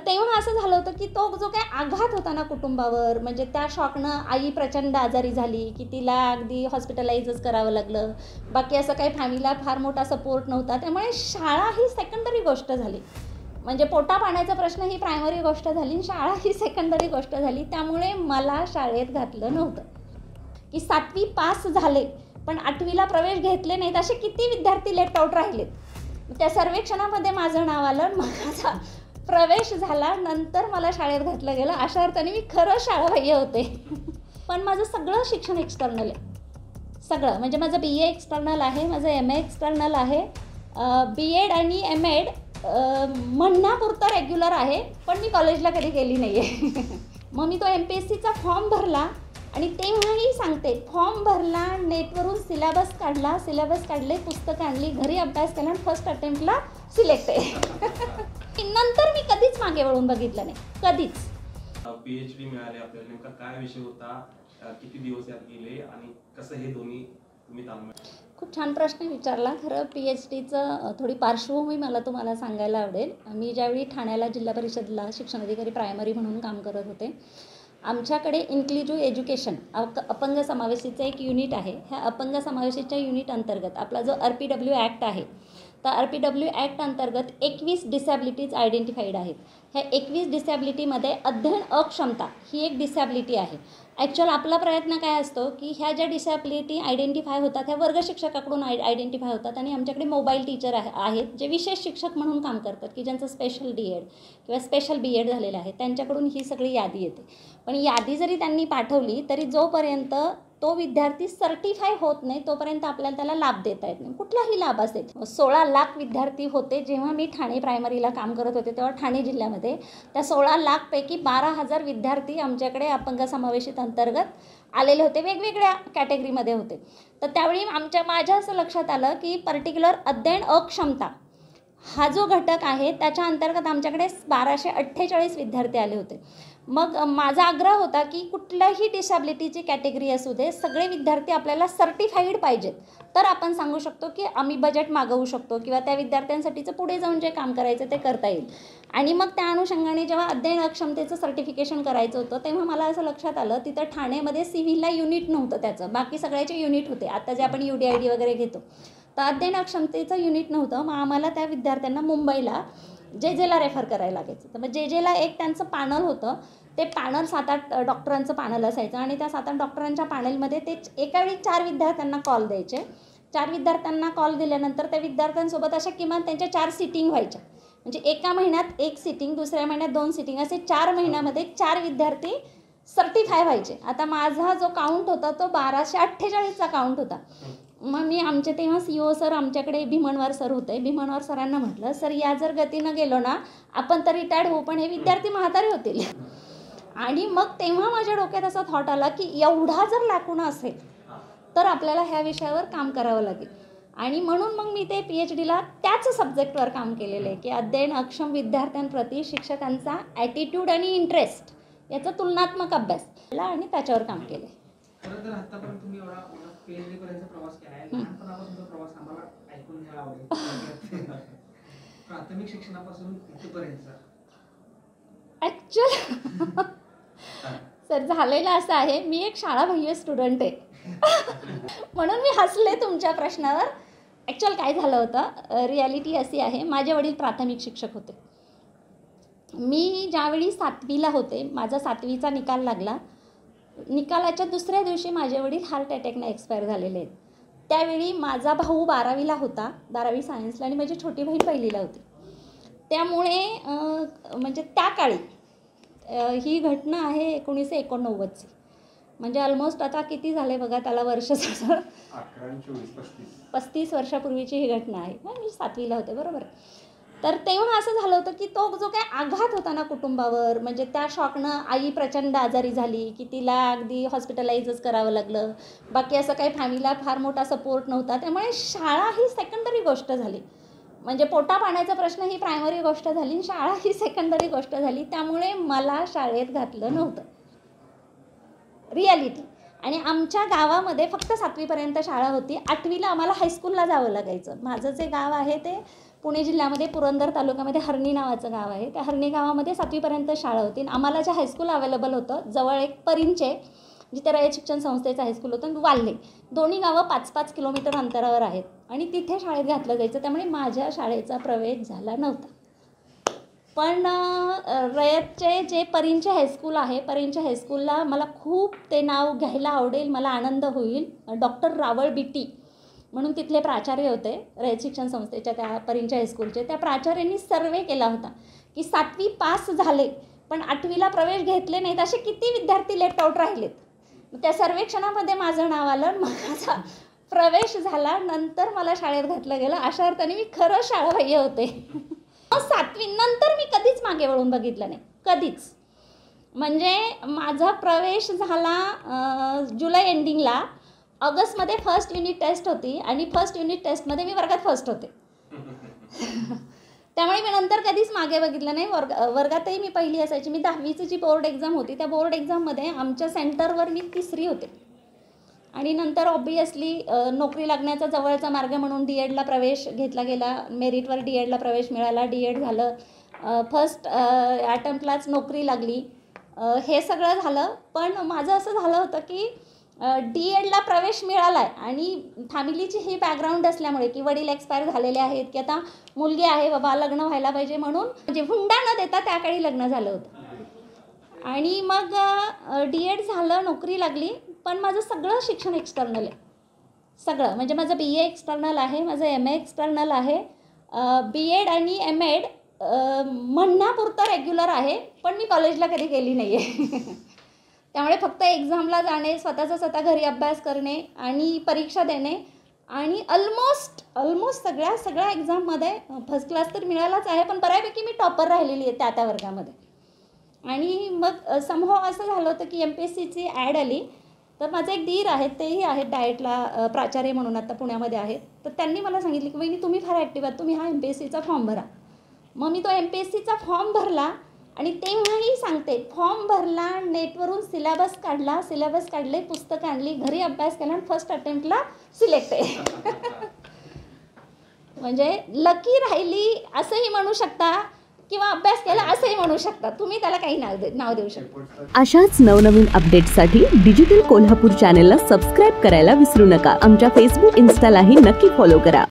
तेव्हा असं झालं होतं की तो जो काही आघात होता ना कुटुंबावर, म्हणजे त्या शॉकनं आई प्रचंड आजारी झाली की तिला अगदी हॉस्पिटलाइजच करावं लागलं. बाकी असं काही फॅमिलीला फार मोठा सपोर्ट नव्हता. त्यामुळे शाळा ही सेकंडरी गोष्ट झाली. म्हणजे पोटा पाण्याचा प्रश्न ही प्रायमरी गोष्ट झाली आणि शाळा ही सेकंडरी गोष्ट झाली. त्यामुळे मला शाळेत घातलं नव्हतं. की 7वी पास झाले पण 8वीला प्रवेश घेतले नाहीत असे किती विद्यार्थी लेफ्ट आउट राहिलेत. त्या सर्वेक्षणामध्ये माझं नाव आलं, माझा प्रवेश झाला, नंतर मला शाळेत घातलं गेलं. अशा अर्थाने मी खरं शाळाबाह्य होते. पण माझं सगळं शिक्षण एक्सटर्नल आहे. सगळं म्हणजे माझं BA एक्सटर्नल आहे, माझं MA एक्सटर्नल आहे, BEd आणि MAd म्हणण्यापुरतं रेग्युलर आहे, पण मी कॉलेजला कधी गेली नाही आहे. मग मी तो MPSCचा फॉर्म भरला आणि तेव्हाही सांगते, फॉर्म भरला, नेटवरून सिलेबस काढले, पुस्तकं आणली, घरी अभ्यास केला आणि फर्स्ट अटेम्प्टला सिलेक्ट आहे. नंतर मी कधीच मागे वळून बघितलं नाही, कधीच. PhD मिळाले आपल्याला, नेमका काय विषय होता, किती दिवस यात गेले आणि कसं हे दोन्ही तुम्ही ताळमेळ? खूप छान प्रश्न विचारला. खरं PhDचं थोडी पार्श्वभूमी मला तुम्हाला सांगायला आवडेल. मी ज्यावेळी ठाण्याला जिल्हा परिषदला शिक्षण अधिकारी प्रायमरी म्हणून काम करत होते, आमच्याकडे इन्क्लुझिव्ह एज्युकेशन अपंग समावेशीचं एक युनिट आहे. ह्या अपंग समावेशीच्या युनिट अंतर्गत आपला जो RPW ॲक्ट आहे, तर RPW ॲक्ट अंतर्गत 21 डिसॅबिलिटीज आयडेंटिफाईड आहेत. ह्या 21 डिसॅबिलिटीमध्ये अध्ययन अक्षमता ही एक डिसॅबिलिटी आहे. ॲक्च्युअल आपला प्रयत्न काय असतो की ह्या ज्या डिसॅबिलिटी आयडेंटिफाय होतात ह्या वर्ग शिक्षकाकडून आयडेंटिफाय होतात आणि आमच्याकडे मोबाईल टीचर आहेत जे विशेष शिक्षक म्हणून काम करतात की ज्यांचं स्पेशल DEd किंवा स्पेशल BEd झालेलं आहे, त्यांच्याकडून ही सगळी यादी येते. पण यादी जरी त्यांनी पाठवली तरी जोपर्यंत तो विद्यार्थी सर्टिफाय होत नाही तोपर्यंत आपल्याला त्याला लाभ देता येत नाही, कुठलाही लाभ असेल. 16 लाख विद्यार्थी होते जेव्हा मी ठाणे प्रायमरीला काम करत होते, तेव्हा ठाणे जिल्ह्यामध्ये त्या 16 लाखपैकी 12,000 विद्यार्थी आमच्याकडे अपंग समावेशित अंतर्गत आलेले होते, वेगवेगळ्या कॅटेगरीमध्ये होते. तर त्यावेळी माझ्या असं लक्षात आलं की पर्टिक्युलर अध्ययन अक्षमता हा जो घटक आहे त्याच्या अंतर्गत आमच्याकडे 1248 विद्यार्थी आले होते. मग माझा आग्रह होता की कुठल्याही डिसॅबिलिटीची कॅटेगरी असू दे, सगळे विद्यार्थी आपल्याला सर्टिफाईड पाहिजेत, तर आपण सांगू शकतो की आम्ही बजेट मागवू शकतो किंवा त्या विद्यार्थ्यांसाठीचं पुढे जाऊन जे काम करायचं ते करता येईल. आणि मग त्या अनुषंगाने जेव्हा अध्ययन अक्षमतेचं सर्टिफिकेशन करायचं होतं तेव्हा मला असं लक्षात आलं, तिथं ठाण्यामध्ये सिव्हिलला युनिट नव्हतं, त्याचं बाकी सगळ्याचे युनिट होते. आता जे आपण UDID वगैरे घेतो, तर अध्ययन अक्षमतेचं युनिट नव्हतं. मग आम्हाला त्या विद्यार्थ्यांना मुंबईला JJला रेफर करायला लागायचं. तर मग JJला एक त्यांचं पॅनल होतं, ते पॅनल 7-8 डॉक्टरांचं पॅनल असायचं आणि त्या 7-8 डॉक्टरांच्या पॅनलमध्ये ते एका वेळी 4 विद्यार्थ्यांना कॉल द्यायचे. 4 विद्यार्थ्यांना कॉल दिल्यानंतर त्या विद्यार्थ्यांसोबत अशा किमान त्यांच्या 4 सिटिंग व्हायच्या. म्हणजे एका महिन्यात 1 सिटिंग, दुसऱ्या महिन्यात 2 सिटिंग, असे 4 महिन्यामध्ये 4 विद्यार्थी सर्टिफाय व्हायचे. आता माझा जो काउंट होता तो 1248चा काउंट होता. मग मी आमचे तेव्हा CO सर आमच्याकडे भीमनवार सर होते, भीमनवार सरांना म्हटलं, सर या जर गतीनं गेलो ना आपण तर रिटायर्ड होऊ, पण हे विद्यार्थी म्हातारे होतील. आणि मग तेव्हा माझ्या डोक्यात असा थॉट आला की एवढा जर लाकुणा असेल तर आपल्याला ह्या विषयावर काम करावं लागेल. आणि म्हणून मग मी ते PhDला त्याच सब्जेक्टवर काम केलेलं आहे की अध्ययन अक्षम विद्यार्थ्यांप्रती शिक्षकांचा ॲटिट्यूड आणि इंटरेस्ट याचा तुलनात्मक अभ्यास केला आणि त्याच्यावर काम केलं. खरं तर आतापर्यंत तुम्ही एवढा PhD पर्यंत प्रवास केला आहे, लहानपणापासूनचा प्रवास आम्हाला ऐकून घ्यायला आवडेल. प्राथमिक शिक्षणापासून इथपर्यंत ॲक्च्युअल सर झालेलं असं आहे, मी एक शाळाबाह्य स्टुडंट आहे. म्हणून मी हसले तुमच्या प्रश्नावर. ॲक्च्युअल काय झालं होतं, रिॲलिटी अशी आहे, माझे वडील प्राथमिक शिक्षक होते. मी ज्यावेळी 7वीला होते, माझा 7वीचा निकाल लागला, निकालाच्या दुसऱ्या दिवशी माझे वडील हार्ट अटॅकने एक्सपायर झालेले आहेत. त्यावेळी माझा भाऊ 12वीला होता, 12वी सायन्सला, आणि माझी छोटी बहीण 1लीला होती. त्यामुळे म्हणजे त्या काळी ही घटना आहे 1989ची. म्हणजे ऑलमोस्ट आता किती झाले बघा त्याला वर्ष, 35 वर्षापूर्वीची ही घटना आहे. मी 7वीला होते, बरोबर. तर तेव्हा असं झालं होतं की तो जो काही आघात होता ना कुटुंबावर, म्हणजे त्या शॉकनं आई प्रचंड आजारी झाली की तिला अगदी हॉस्पिटलाइजच करावं लागलं. बाकी असं काही फॅमिलीला फार मोठा सपोर्ट नव्हता. त्यामुळे शाळा ही सेकंडरी गोष्ट झाली. म्हणजे पोटा पाण्याचा प्रश्न ही प्रायमरी गोष्ट झाली, शाळा ही सेकंडरी गोष्ट झाली. त्यामुळे मला शाळेत घातलं नव्हतं, रिॲलिटी. आणि आमच्या गावामध्ये फक्त 7वीपर्यंत शाळा होती. 8वीला आम्हाला हायस्कूलला जावं लागायचं. माझं जे गाव आहे ते पुणे जिल्ह्यामध्ये पुरंदर तालुक्यामध्ये हरणी नावाचं गाव आहे. त्या हरणी गावामध्ये 7वीपर्यंत शाळा होती. आम्हाला जे हायस्कूल अवेलेबल होतं जवळ एक परिंचे जिथे रयत शिक्षण संस्थेचं हायस्कूल होतं आणि वाल्हे, दोन्ही गावं 5-5 किलोमीटर अंतरावर आहेत आणि तिथे शाळेत घातलं जायचं. त्यामुळे माझ्या शाळेचा प्रवेश झाला नव्हता. पण रयतचे जे परिंचे हायस्कूल आहे, परिंचे हायस्कूलला मला खूप ते नाव घ्यायला आवडेल, मला आनंद होईल. डॉक्टर रावळ बीटी म्हणून तिथले प्राचार्य होते रयत शिक्षण संस्थेच्या त्या परिंचे हायस्कूलचे. त्या प्राचार्यांनी सर्वे केला होता की 7वी पास झाले पण 8वीला प्रवेश घेतले नाहीत असे किती विद्यार्थी लेफ्ट आउट राहिलेत. त्या सर्वेक्षणामध्ये माझं नाव आलं, माझा प्रवेश झाला. नंतर मला शाळेत घातलं गेलं. अशा अर्थाने मी खरं शाळाबाह्य होते. 7वी नंतर मी कधीच मागे वळून बघितलं नाही, कधीच. म्हणजे माझा प्रवेश झाला जुलै एंडिंगला. ऑगस्टमध्ये फर्स्ट युनिट टेस्ट होती आणि फर्स्ट युनिट टेस्टमध्ये मी वर्गात फर्स्ट होते. त्यामुळे मी नंतर कधीच मागे बघितलं नाही. वर्गातही मी पहिली असायची. मी 10वीची जी बोर्ड एक्झाम होती त्या बोर्ड एक्झाममध्ये आमच्या सेंटरवर मी 3री होते. आणि नंतर ऑब्वियसली नोकरी लागण्याचा जवळचा मार्ग म्हणून DEDला प्रवेश घेतला गेला. मेरिटवर DEDला प्रवेश मिळाला. DED झालं. फर्स्ट अटेम्प्टलाच नोकरी लागली. हे सगळं झालं. पण माझं असं झालं होतं की DEDला प्रवेश मिळाला आहे आणि फॅमिलीची ही बॅकग्राऊंड असल्यामुळे की वडील एक्सपायर झालेले आहेत की आता मुलगी आहे बाबा लग्न व्हायला पाहिजे म्हणून म्हणजे हुंडा न देता त्या काळी लग्न झालं होतं. आणि मग DED झालं, नोकरी लागली. पण माझं सगळं शिक्षण एक्सटर्नल आहे. सगळं म्हणजे माझं BA एक्सटर्नल आहे, माझं MA एक्सटर्नल आहे. BEd आणि MEd म्हणण्यापुरतं रेग्युलर आहे पण मी कॉलेजला कधी गेली नाही आहे. त्यामुळे फक्त एक्झामला जाणे, स्वतः घरी अभ्यास करणे आणि परीक्षा देणे आणि ऑलमोस्ट सगळ्या एक्झाममध्ये फर्स्ट क्लास तर मिळालाच आहे पण बऱ्यापैकी मी टॉपर राहिलेली आहे त्या वर्गामध्ये. आणि मग समहाव असं झालं होतं की MPSCची ॲड आली. तर माझे एक दीर आहेत, तेही आहेत डाएटला प्राचार्य म्हणून आता पुण्यामध्ये आहेत. तर त्यांनी मला सांगितलं की वहिनी तुम्ही फार ॲक्टिव्ह आहात, तुम्ही हा MPSCचा फॉर्म भरा. मग मी तो MPSCचा फॉर्म भरला आणि तेव्हाही सांगते फॉर्म भरला, नेटवरून सिलेबस काढले, पुस्तकं आणली, घरी अभ्यास केला आणि फर्स्ट अटेम्प्टला सिलेक्ट आहे. म्हणजे लकी राहिली असंही म्हणू शकता किंवा अभ्यास केला असंही म्हणू शकता. तुम्ही त्याला काही नाव देऊ शकता. अशाच नवनवीन अपडेट्ससाठी डिजिटल कोल्हापूर चॅनेलला सबस्क्राईब करायला विसरू नका. आमच्या फेसबुक, इन्स्टालाही नक्की फॉलो करा.